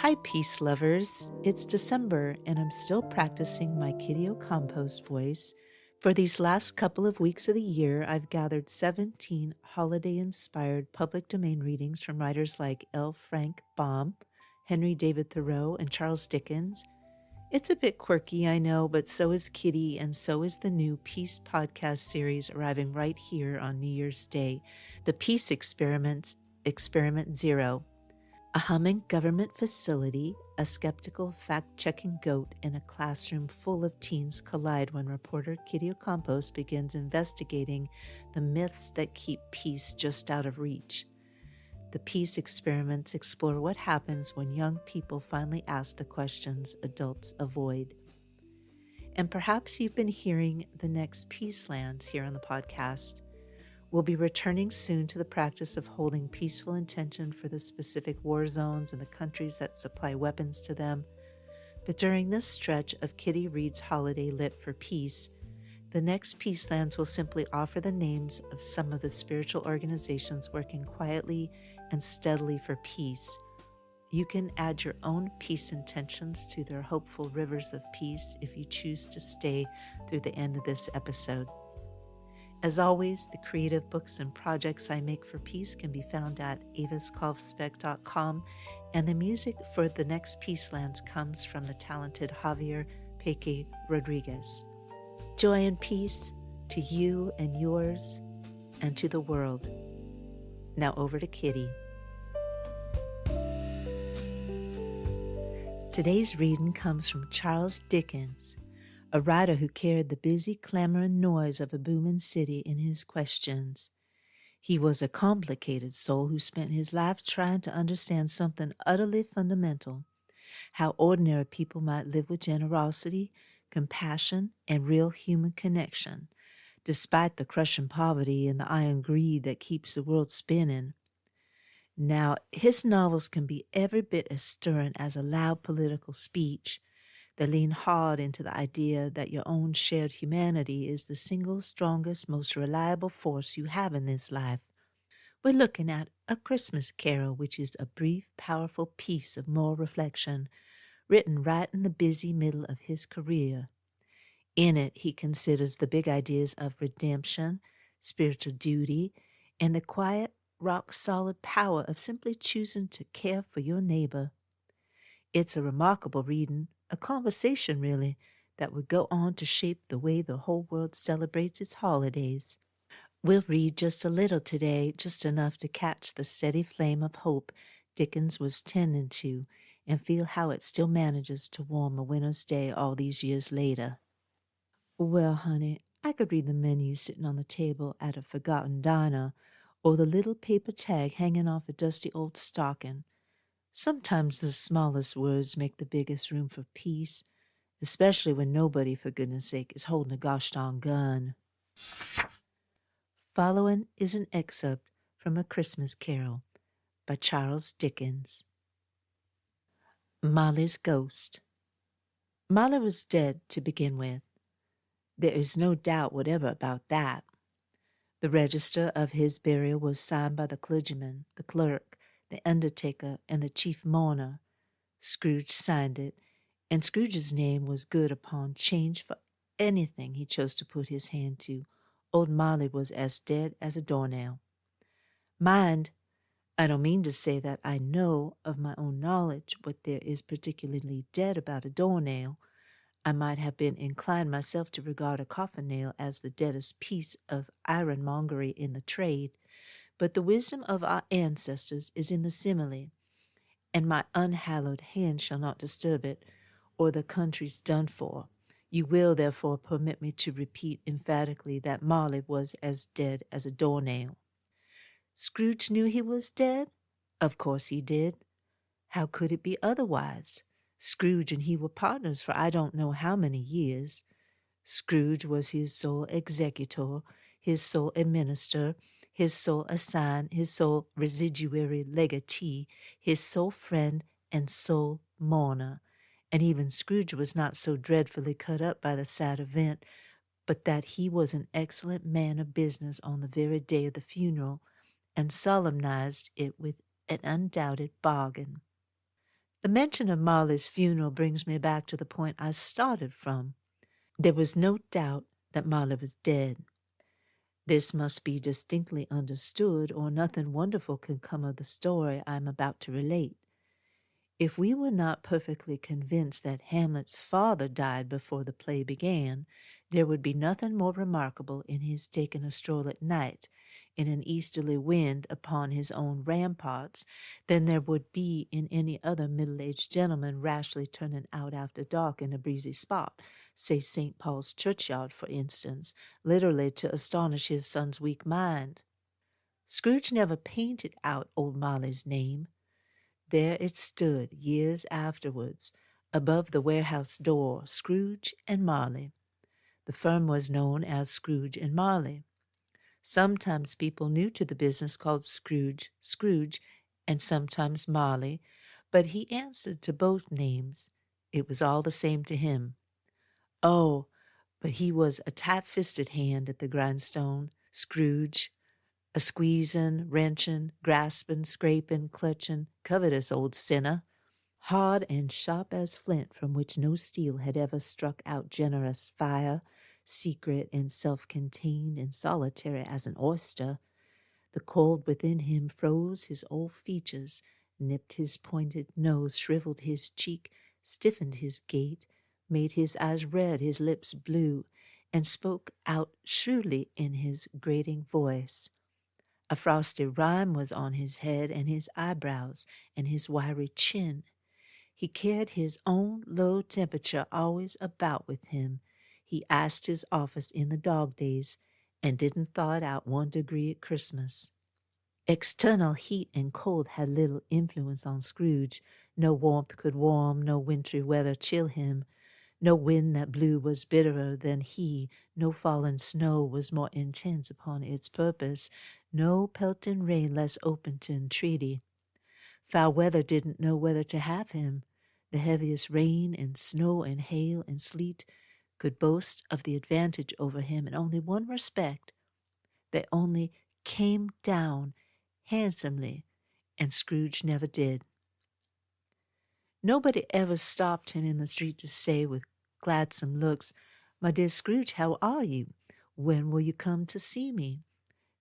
Hi, peace lovers. It's December, and I'm still practicing my Kitty Compost voice. For these last couple of weeks of the year, I've gathered 17 holiday inspired public domain readings from writers like L. Frank Baum, Henry David Thoreau, and Charles Dickens. It's a bit quirky, I know, but so is Kitty, and so is the new Peace podcast series arriving right here on New Year's Day, the Peace Experiments, Experiment Zero. A humming government facility, a skeptical fact-checking goat, and a classroom full of teens collide when reporter Kitty Ocampos begins investigating the myths that keep peace just out of reach. The peace experiments explore what happens when young people finally ask the questions adults avoid. And perhaps you've been hearing the Next Peacelands here on the podcast. We'll be returning soon to the practice of holding peaceful intention for the specific war zones and the countries that supply weapons to them. But during this stretch of Kitty Reed's Holiday Lit for Peace, the Next Peacelands will simply offer the names of some of the spiritual organizations working quietly and steadily for peace. You can add your own peace intentions to their hopeful rivers of peace if you choose to stay through the end of this episode. As always, the creative books and projects I make for peace can be found at avaskovspec.com, and the music for the Next Peacelands comes from the talented Javier Peque Rodriguez. Joy and peace to you and yours, and to the world. Now over to Kitty. Today's reading comes from Charles Dickens, a writer who carried the busy clamor and noise of a booming city in his questions. He was a complicated soul who spent his life trying to understand something utterly fundamental: how ordinary people might live with generosity, compassion, and real human connection, despite the crushing poverty and the iron greed that keeps the world spinning. Now, his novels can be every bit as stirring as a loud political speech. They lean hard into the idea that your own shared humanity is the single strongest, most reliable force you have in this life. We're looking at A Christmas Carol, which is a brief, powerful piece of moral reflection, written right in the busy middle of his career. In it, he considers the big ideas of redemption, spiritual duty, and the quiet, rock-solid power of simply choosing to care for your neighbor. It's a remarkable reading, a conversation, really, that would go on to shape the way the whole world celebrates its holidays. We'll read just a little today, just enough to catch the steady flame of hope Dickens was tending to and feel how it still manages to warm a winter's day all these years later. Well, honey, I could read the menu sitting on the table at a forgotten diner, or the little paper tag hanging off a dusty old stocking. Sometimes the smallest words make the biggest room for peace, especially when nobody, for goodness sake, is holding a gosh darn gun. Following is an excerpt from A Christmas Carol by Charles Dickens. Molly's Ghost. Molly was dead to begin with. There is no doubt whatever about that. The register of his burial was signed by the clergyman, the clerk, the undertaker, and the chief mourner. Scrooge signed it, and Scrooge's name was good upon change for anything he chose to put his hand to. Old Molly was as dead as a doornail. Mind, I don't mean to say that I know of my own knowledge what there is particularly dead about a doornail. I might have been inclined myself to regard a coffin nail as the deadest piece of ironmongery in the trade, but the wisdom of our ancestors is in the simile, and my unhallowed hand shall not disturb it, or the country's done for. You will, therefore, permit me to repeat emphatically that Molly was as dead as a doornail. Scrooge knew he was dead? Of course he did. How could it be otherwise? Scrooge and he were partners for I don't know how many years. Scrooge was his sole executor, his sole administrator, his sole assign, his sole residuary legatee, his sole friend and sole mourner. And even Scrooge was not so dreadfully cut up by the sad event, but that he was an excellent man of business on the very day of the funeral, and solemnized it with an undoubted bargain. The mention of Molly's funeral brings me back to the point I started from. There was no doubt that Molly was dead. This must be distinctly understood, or nothing wonderful can come of the story I am about to relate. If we were not perfectly convinced that Hamlet's father died before the play began, there would be nothing more remarkable in his taking a stroll at night in an easterly wind upon his own ramparts than there would be in any other middle-aged gentleman rashly turning out after dark in a breezy spot, say St. Paul's churchyard, for instance, literally to astonish his son's weak mind. Scrooge never painted out old Molly's name. There it stood, years afterwards, above the warehouse door, Scrooge and Marley. The firm was known as Scrooge and Marley. Sometimes people new to the business called Scrooge, Scrooge, and sometimes Marley, but he answered to both names. It was all the same to him. Oh, but he was a tight-fisted hand at the grindstone, Scrooge, a squeezing, wrenching, grasping, scraping, clutching, covetous old sinner, hard and sharp as flint, from which no steel had ever struck out generous fire, secret and self-contained and solitary as an oyster. The cold within him froze his old features, nipped his pointed nose, shriveled his cheek, stiffened his gait, made his eyes red, his lips blue, and spoke out shrewdly in his grating voice. A frosty rime was on his head and his eyebrows and his wiry chin. He carried his own low temperature always about with him. He iced his office in the dog days and didn't thaw it out 1 degree at Christmas. External heat and cold had little influence on Scrooge. No warmth could warm, no wintry weather chill him. No wind that blew was bitterer than he, no falling snow was more intense upon its purpose, no pelting rain less open to entreaty. Foul weather didn't know whether to have him. The heaviest rain and snow and hail and sleet could boast of the advantage over him in only one respect. They only came down handsomely, and Scrooge never did. Nobody ever stopped him in the street to say with gladsome looks, "My dear Scrooge, how are you? When will you come to see me?"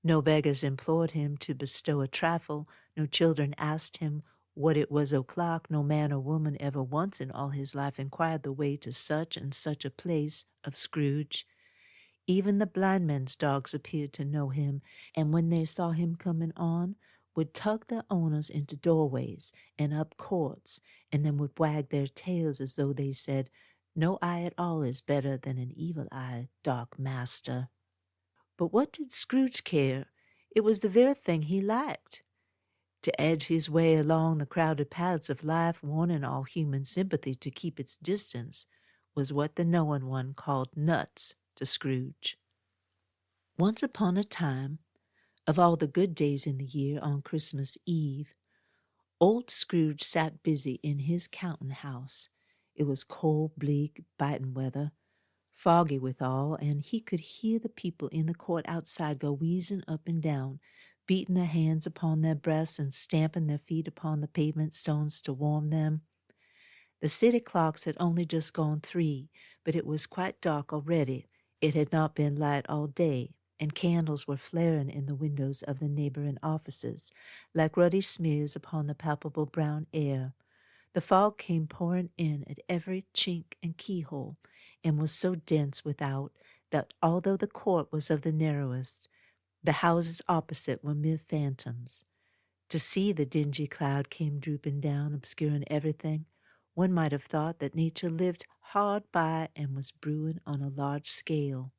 No beggars implored him to bestow a trifle, no children asked him what it was o'clock, no man or woman ever once in all his life inquired the way to such and such a place of Scrooge. Even the blind men's dogs appeared to know him, and when they saw him coming on, would tug their owners into doorways and up courts, and then would wag their tails as though they said, "No eye at all is better than an evil eye, dark master." But what did Scrooge care? It was the very thing he liked. To edge his way along the crowded paths of life, warning all human sympathy to keep its distance, was what the knowing one called nuts to Scrooge. Once upon a time, of all the good days in the year, on Christmas Eve, old Scrooge sat busy in his counting house. It was cold, bleak, biting weather, foggy withal, and he could hear the people in the court outside go wheezing up and down, beating their hands upon their breasts and stamping their feet upon the pavement stones to warm them. The city clocks had only just gone 3, but it was quite dark already. It had not been light all day, and candles were flaring in the windows of the neighboring offices, like ruddy smears upon the palpable brown air. The fog came pouring in at every chink and keyhole, and was so dense without that although the court was of the narrowest, the houses opposite were mere phantoms. To see the dingy cloud came drooping down, obscuring everything, one might have thought that nature lived hard by and was brewing on a large scale.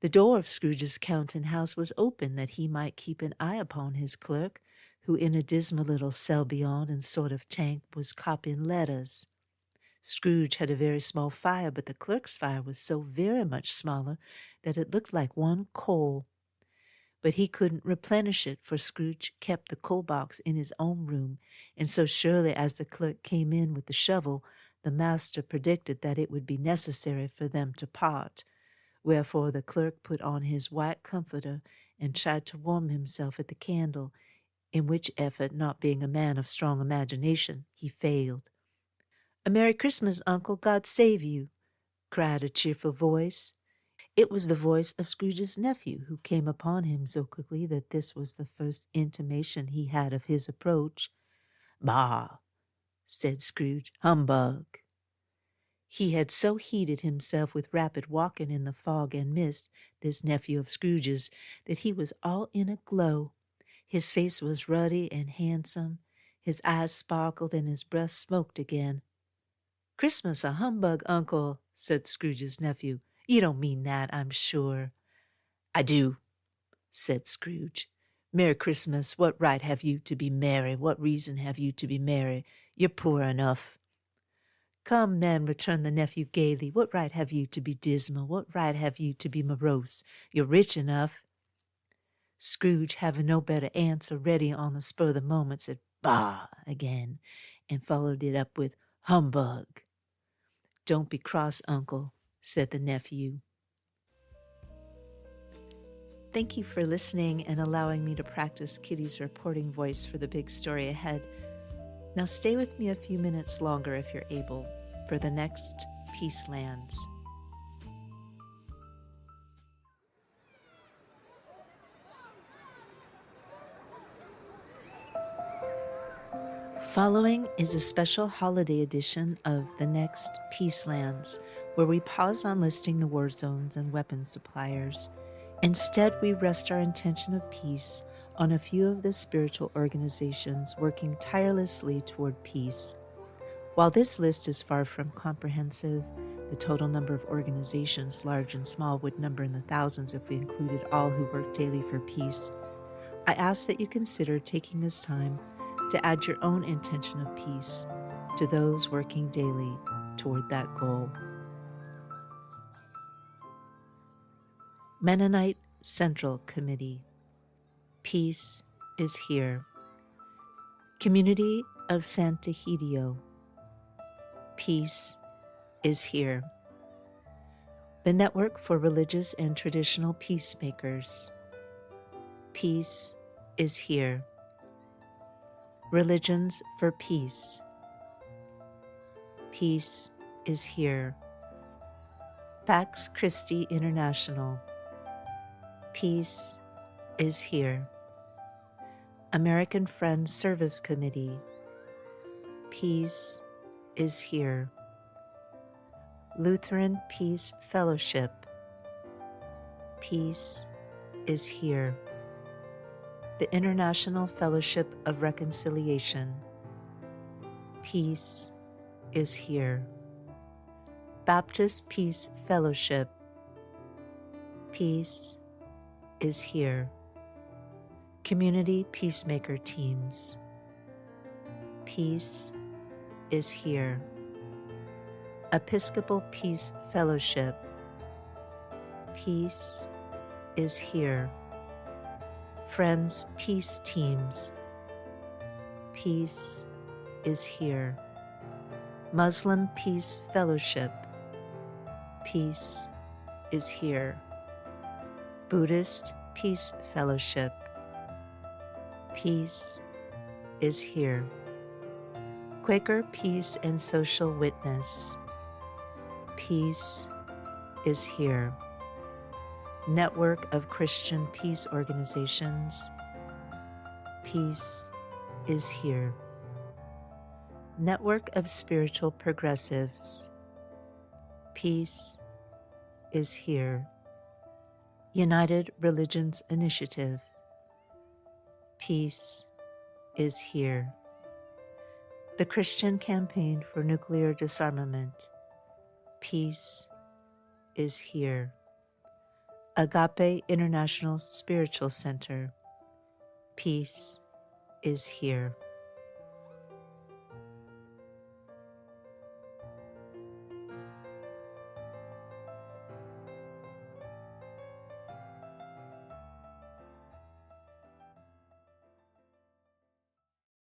The door of Scrooge's counting house was open that he might keep an eye upon his clerk, who in a dismal little cell beyond and sort of tank was copying letters. Scrooge had a very small fire, but the clerk's fire was so very much smaller that it looked like one coal. But he couldn't replenish it, for Scrooge kept the coal box in his own room, and so surely as the clerk came in with the shovel, the master predicted that it would be necessary for them to part. Wherefore the clerk put on his white comforter and tried to warm himself at the candle, in which effort, not being a man of strong imagination, he failed. "A Merry Christmas, Uncle, God save you," cried a cheerful voice. It was the voice of Scrooge's nephew, who came upon him so quickly that this was the first intimation he had of his approach. "Bah!" said Scrooge. "Humbug!" He had so heated himself with rapid walking in the fog and mist, this nephew of Scrooge's, that he was all in a glow. His face was ruddy and handsome, his eyes sparkled, and his breath smoked again. "Christmas a humbug, Uncle," said Scrooge's nephew. "You don't mean that, I'm sure." "I do," said Scrooge. "Merry Christmas. What right have you to be merry? What reason have you to be merry? You're poor enough." "Come, then," returned the nephew gaily, "what right have you to be dismal? What right have you to be morose? You're rich enough." Scrooge, having no better answer ready on the spur of the moment, said "Bah!" again, and followed it up with "Humbug." "Don't be cross, Uncle," said the nephew. Thank you for listening and allowing me to practice Kitty's reporting voice for the big story ahead. Now stay with me a few minutes longer if you're able for the next Peacelands. Following is a special holiday edition of the Next Peacelands, where we pause on listing the war zones and weapons suppliers. Instead, we rest our intention of peace on a few of the spiritual organizations working tirelessly toward peace. While this list is far from comprehensive, the total number of organizations, large and small, would number in the thousands if we included all who work daily for peace. I ask that you consider taking this time to add your own intention of peace to those working daily toward that goal. Mennonite Central Committee. Peace is here. Community of Santa Hidio. Peace is here. The Network for Religious and Traditional Peacemakers. Peace is here. Religions for Peace. Peace is here. Pax Christi International. Peace is here. American Friends Service Committee. Peace is here. Lutheran Peace Fellowship. Peace is here. The International Fellowship of Reconciliation. Peace is here. Baptist Peace Fellowship. Peace is here. Community Peacemaker Teams. Peace is here. Episcopal Peace Fellowship. Peace is here. Friends Peace Teams. Peace is here. Muslim Peace Fellowship. Peace is here. Buddhist Peace Fellowship. Peace is here. Quaker Peace and Social Witness. Peace is here. Network of Christian Peace Organizations. Peace is here. Network of Spiritual Progressives. Peace is here. United Religions Initiative. Peace is here. The Christian Campaign for Nuclear Disarmament. Peace is here. Agape International Spiritual Center. Peace is here.